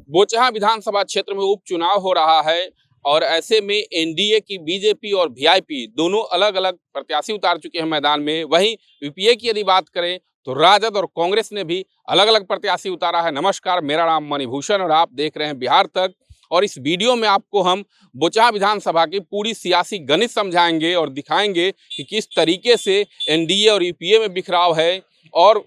बोचहां विधानसभा क्षेत्र में उपचुनाव हो रहा है और ऐसे में एनडीए की बीजेपी और वीआईपी दोनों अलग अलग प्रत्याशी उतार चुके हैं मैदान में। वहीं यूपीए की यदि बात करें तो राजद और कांग्रेस ने भी अलग अलग प्रत्याशी उतारा है। नमस्कार, मेरा नाम मणिभूषण और आप देख रहे हैं बिहार तक। और इस वीडियो में आपको हम बोचहां विधानसभा की पूरी सियासी गणित समझाएंगे और दिखाएंगे कि किस तरीके से एनडीए और यूपीए में बिखराव है। और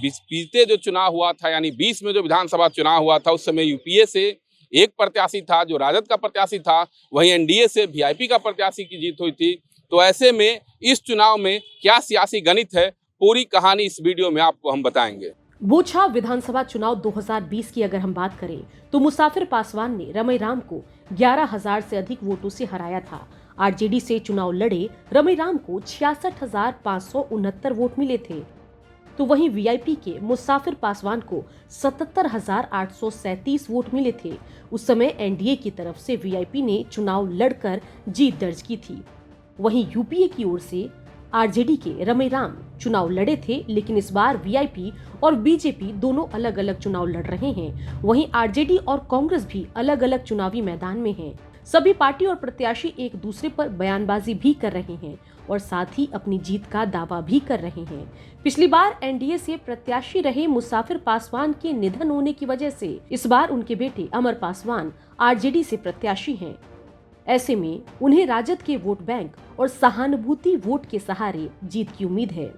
बीते जो चुनाव हुआ था यानी 20 में जो विधानसभा चुनाव हुआ था उस समय यूपीए से एक प्रत्याशी था जो राजद का प्रत्याशी था, वहीं एनडीए से वीआईपी का प्रत्याशी की जीत हुई थी। तो ऐसे में इस चुनाव में क्या सियासी गणित है, पूरी कहानी इस वीडियो में आपको हम बताएंगे। बोचहां विधानसभा चुनाव 2020 की अगर हम बात करें तो मुसाफिर पासवान ने रमईराम को 11,000 से अधिक वोटों से हराया था। आरजेडी से चुनाव लड़े रमईराम को 66,569 वोट मिले थे। तो वहीं वीआईपी के मुसाफिर पासवान को 77,837 वोट मिले थे। उस समय एनडीए की तरफ से वीआईपी ने चुनाव लड़कर जीत दर्ज की थी। वहीं यूपीए की ओर से आरजेडी के रमईराम चुनाव लड़े थे, लेकिन इस बार वीआईपी और बीजेपी दोनों अलग अलग चुनाव लड़ रहे हैं। वहीं आरजेडी और कांग्रेस भी अलग अलग चुनावी मैदान में हैं। सभी पार्टी और प्रत्याशी एक दूसरे पर बयानबाजी भी कर रहे हैं और साथ ही अपनी जीत का दावा भी कर रहे हैं। पिछली बार एनडीए से प्रत्याशी रहे मुसाफिर पासवान के निधन होने की वजह से इस बार उनके बेटे अमर पासवान आरजेडी से प्रत्याशी हैं। ऐसे में उन्हें राजद के वोट बैंक और सहानुभूति वोट के सहारे जीत की उम्मीद है।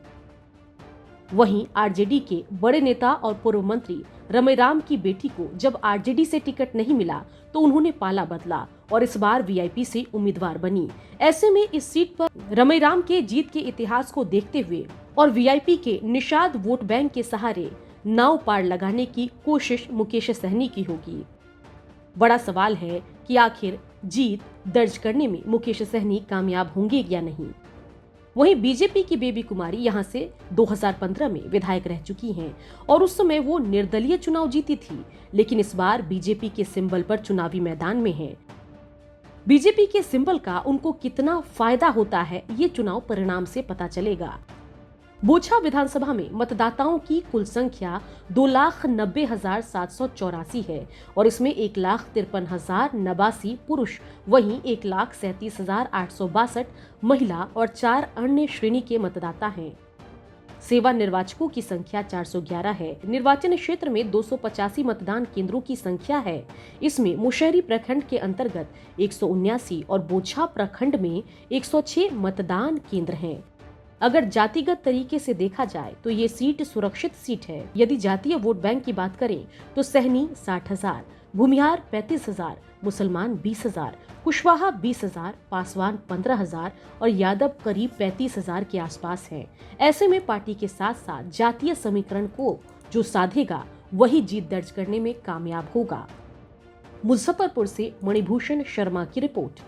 वहीं आरजेडी के बड़े नेता और पूर्व मंत्री रमईराम की बेटी को जब आरजेडी से टिकट नहीं मिला तो उन्होंने पाला बदला और इस बार वीआईपी से उम्मीदवार बनी। ऐसे में इस सीट पर रमईराम के जीत के इतिहास को देखते हुए और वीआईपी के निषाद वोट बैंक के सहारे नाव पार लगाने की कोशिश मुकेश सहनी की होगी। बड़ा सवाल है कि आखिर जीत दर्ज करने में मुकेश सहनी कामयाब होंगे या नहीं। वहीं बीजेपी की बेबी कुमारी यहां से 2015 में विधायक रह चुकी हैं और उस समय वो निर्दलीय चुनाव जीती थी, लेकिन इस बार बीजेपी के सिंबल पर चुनावी मैदान में हैं। बीजेपी के सिंबल का उनको कितना फायदा होता है ये चुनाव परिणाम से पता चलेगा। बोचहां विधानसभा में मतदाताओं की कुल संख्या 2,90,784 है और इसमें 1,53,089 पुरुष, वहीं 1,37,862 महिला और 4 अन्य श्रेणी के मतदाता हैं। सेवा निर्वाचकों की संख्या 411 है। निर्वाचन क्षेत्र में 285 मतदान केंद्रों की संख्या है। इसमें मुशहरी प्रखंड के अंतर्गत 179 और बोचहां प्रखंड में 106 मतदान केंद्र हैं। अगर जातिगत तरीके से देखा जाए तो ये सीट सुरक्षित सीट है। यदि जातीय वोट बैंक की बात करें तो सहनी 60,000, भूमिहार 35,000, मुसलमान 20,000, कुशवाहा 20,000, पासवान 15,000 और यादव करीब 35,000 के आसपास हैं। ऐसे में पार्टी के साथ साथ जातीय समीकरण को जो साधेगा वही जीत दर्ज करने में कामयाब होगा। मुजफ्फरपुर से मणिभूषण शर्मा की रिपोर्ट।